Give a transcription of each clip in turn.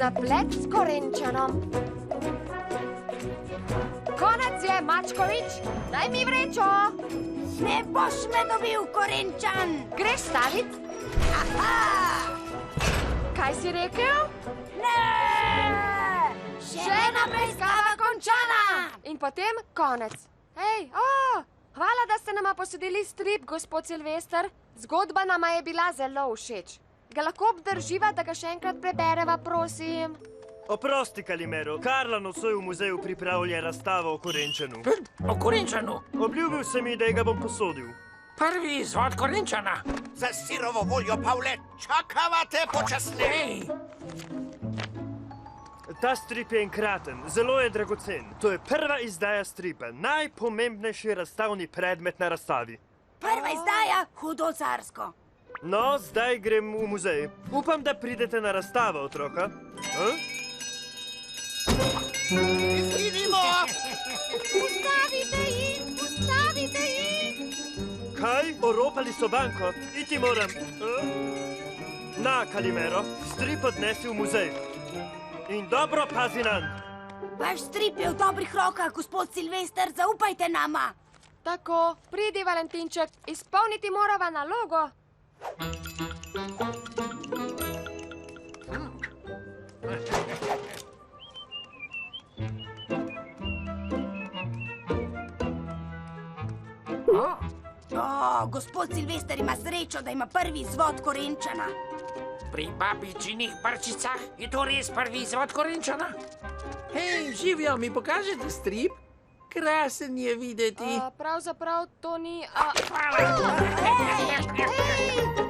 Zaplet s korenčanom. Konec je, Mačkovič. Daj mi vrečo. Ne boš me dobil, korenčan. Greš stavit? Aha! Kaj si rekel? Ne! Še ena preiskava končana! In potem konec. Hej, hvala, da ste nama posodili strip, gospod Silvester. Zgodba nama je bila zelo všeč. Ga lahko obdrživa, da ga še enkrat prebereva, prosim? Oprosti, Kalimero. Karla nocoj v muzeju pripravlja razstavo o korenčanu. O korenčanu? Obljubil se mi, da ga bom posodil. Prvi izvod korenčana. Za sirovo voljo, Pavle, čakavate počasneje. Ta strip je enkraten, zelo je dragocen. To je prva izdaja stripa, najpomembnejši razstavni predmet na razstavi. Prva izdaja, hudo carsko. No, zdaj grem v muzej. Upam, da pridete na razstavo, otroka. Izginimo! Ustavite jih! Ustavite jih! Kaj? Oropali so banko? Iti moram. Na, Kalimero, strip odnesi v muzej. In dobro pazi nanj. Vaš strip je v dobrih rokah, gospod Silvester, zaupajte nama. Tako, pridi, Valentinček, izpolniti morava nalogo. Gospod Silvester ima srečo, da ima prvi izvod korenčana. Pri babičinih parčicah je to res prvi izvod korenčana? Hej, živijo, mi pokažete strip? Krasen je videti. Pravzaprav to ni... Hej,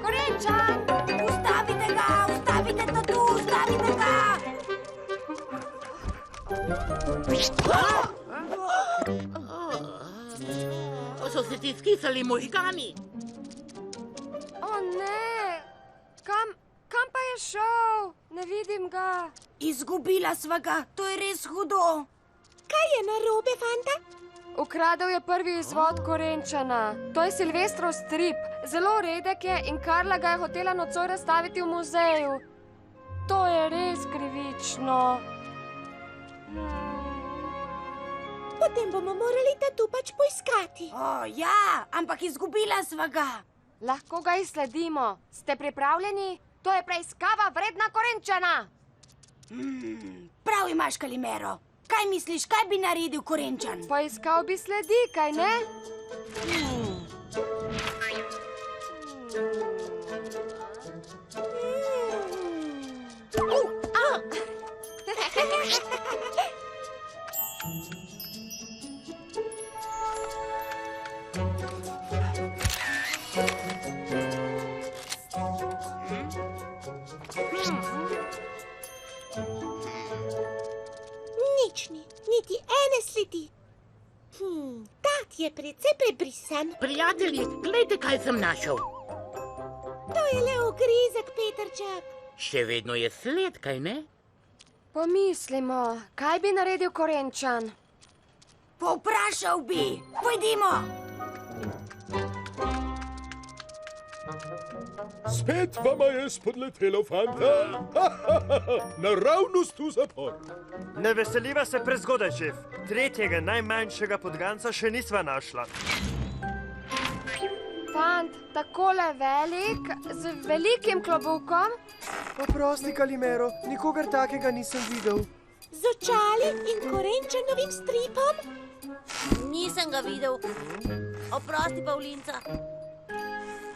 korenčan! Ustavite ga, ustavite to tu, ustavite ga! So se ti skisali možgani. O ne, kam pa je šel? Ne vidim ga. Izgubila sva ga, to je res hudo. Kaj je narobe, fanta? Ukradel je prvi izvod korenčana. To je Silvestrov strip. Zelo redek je in Karla ga je hotela nocoj razstaviti v muzeju. To je res krivično. Potem bomo morali tatu pač poiskati. Ja, ampak izgubila sva ga. Lahko ga izsledimo. Ste pripravljeni? To je preiskava vredna korenčana. Prav imaš, Kalimero. Kaj misliš, kaj bi naredil korenčan? Poiskal bi sledi, kaj ne? Nič ni, niti ene sledi. Tat je precej prebrisan. Prijatelji, glejte, kaj sem našel. To je le ogrizek, Petrček. Še vedno je sled, kaj ne? Pomislimo, kaj bi naredil korenčan? Povprašal bi. Pojdimo. Spet vama je spodletelo, fanta. Naravnost v zapor. Ne veseliva se prezgodaj, šef. Tretjega najmanjšega podganca še nisva našla. Fant, takole velik, z velikim klobukom. Oprosti, Kalimero, nikogar takega nisem videl. Z očali in korenčanovim stripom? Nisem ga videl. Oprosti, Pavlinca.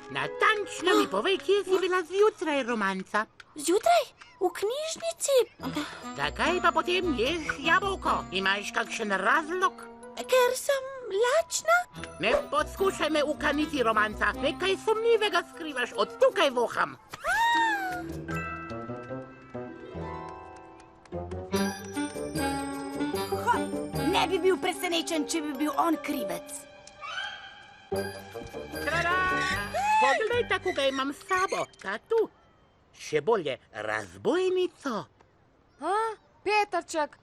Natančno mi povej, kje si bila zjutraj, romanca. Zjutraj? V knjižnici? Zakaj pa potem ješ jabolko? Imaš kakšen razlog? Ker sem lačna? Ne poskušaj me ukaniti, romanca. Nekaj sumljivega skrivaš, od tukaj voham. Ne bi bil presenečen, če bi bil on krivec. Poglej, tako ga imam s sabo. Tatu. Še bolje, razbojnico. Petrček,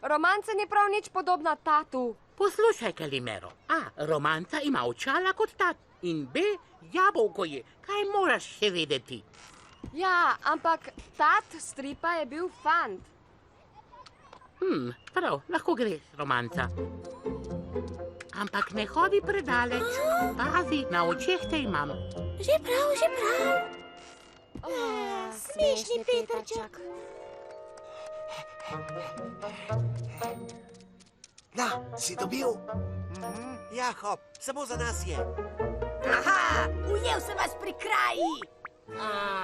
romanca ni prav nič podobna tatu. Poslušaj, Kalimero. A, romanca ima očala kot tat. In B, jabolko je. Kaj moraš še vedeti? Ja, ampak tat stripa je bil fant. Prav, lahko gre, romanca. Ampak ne hodi predaleč. Pazi, na očeh te imam. Že prav, že prav. Smešni Petrček. Na, si dobil? Ja, hop, samo za nas je. Aha, ujel sem vas pri kraji.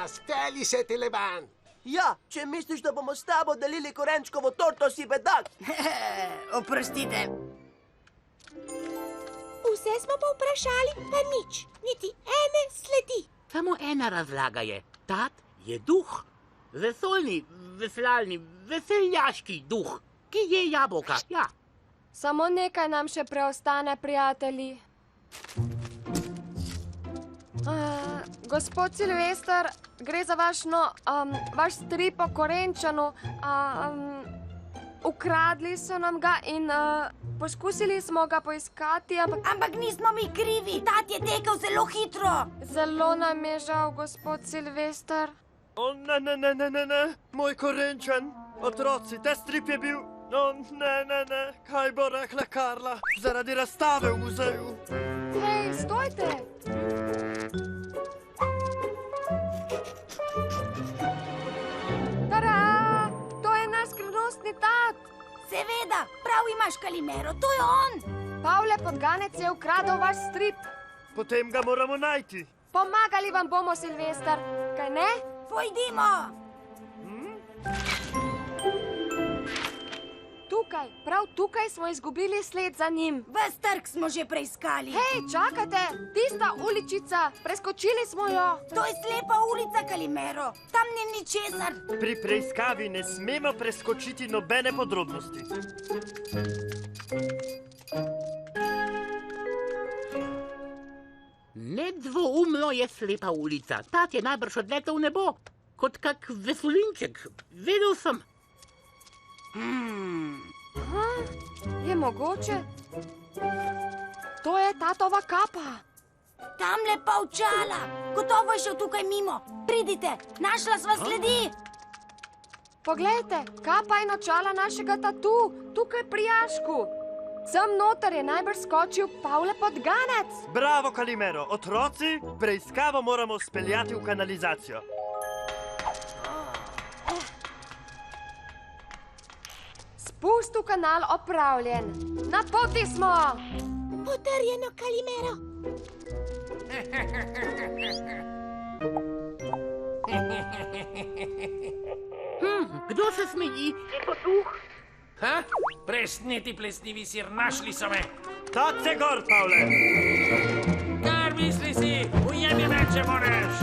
Speli se, Teleban. Ja, če misliš, da bomo s tabo delili korenčkovo torto, si bedak. Oprostite. Vse smo pa vprašali, pa nič. Niti ene sledi. Samo ena razlaga je. Tat je duh. Vesoljni, veselalni, veseljaški duh, ki je jabolka, ja. Samo nekaj nam še preostane, prijatelji. Gospod Silvester, gre za vaš strip o Korenčanu. Ukradli so nam ga in poskusili smo ga poiskati, Ampak nismo mi krivi, tat je tekel zelo hitro. zelo nam je žal, gospod Silvester. O, ne, moj Korenčan. Otroci, ta strip je bil... O, ne, kaj bo rekla Karla zaradi razstave v muzeju? Hej, stojte! Tada! To je naš skrivnostni tat! Seveda, prav imaš, Kalimero, to je on. Pavle Podganec je ukradel vaš strip. Potem ga moramo najti. Pomagali vam bomo, Silvester, kaj ne? Pojdimo. Tukaj, prav tukaj smo izgubili sled za njim. Ves trg smo že preiskali. Hej, čakajte, tista uličica, preskočili smo jo. To je slepa ulica, Kalimero. Tam ni ničesar. Pri preiskavi ne smemo preskočiti nobene podrobnosti. Nedvoumno je slepa ulica. Tat je najbrž odletel v nebo, kot kak vesolinček. Vedel sem. Je mogoče? To je tatova kapa. Tamle pa očala. Gotovo je šel tukaj mimo. Pridite, našla sva sledi. Poglejte, kapa in očala našega tatu, tukaj pri jašku. Sem noter je najbrž skočil Pavle Podganec. Bravo, Kalimero. Otroci, preiskavo moramo speljati v kanalizacijo. Spust v kanal opravljen. Na poti smo. Potrjeno, Kalimero. Kdo se smeji? Ha? Presneti plesnivi sir, našli so me. Tat se gor, Pavle. Kar misli si, ujemi me, če moreš.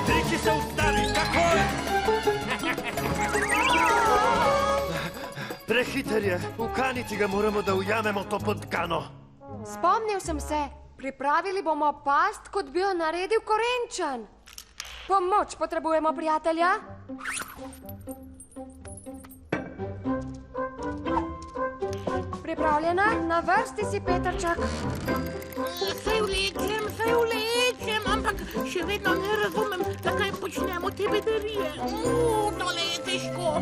Priči se ustavi, takoj! Prehiter je, ukaniti ga moramo, da ujamemo to podgano. Spomnil sem se, pripravili bomo past, kot bi jo naredil Korenčan. Pomoč potrebujemo, prijatelja. Pripravljena? Na vrsti si, Petrček. Saj vlečem, ampak še vedno ne razumem, zakaj počnemo te bedarije. Tole je težko.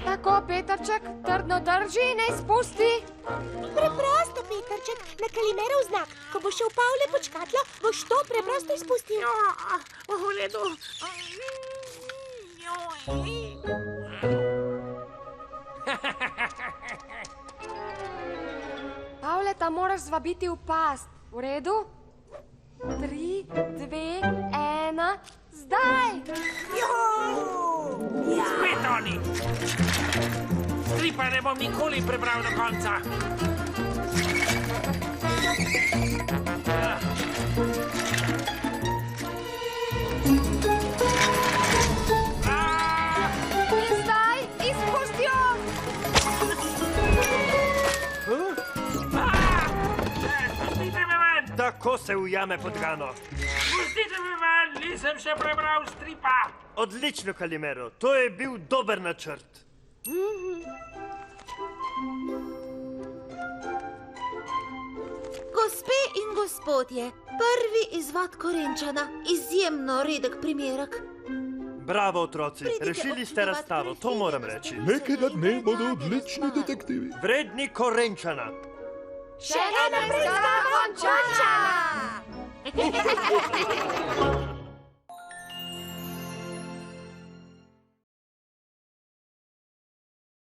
Tako, Petrček, trdno drži, ne spusti. Preprosto, Petrček, na Kalimerov znak. Ko bo šel Pavle pod škatlo, boš to preprosto izpustil. V redu. Pavleta moraš zvabiti v past. V redu? 3, 2, 1, zdaj! Spet oni. Stripa ne bom nikoli prebral do konca. In zdaj izpusti jo! Tako se v jame podgano. Pustite me ven, nisem še prebral stripa. Odlično, Kalimero, to je bil dober načrt. Gospe in gospodje, prvi izvod korenčana, izjemno redek primerek. Bravo, otroci, Pridite rešili ste občudovat razstavo, to moram reči. Nekega dne bodo odlični detektivi. Vredni korenčana. Še ena preiskava končana!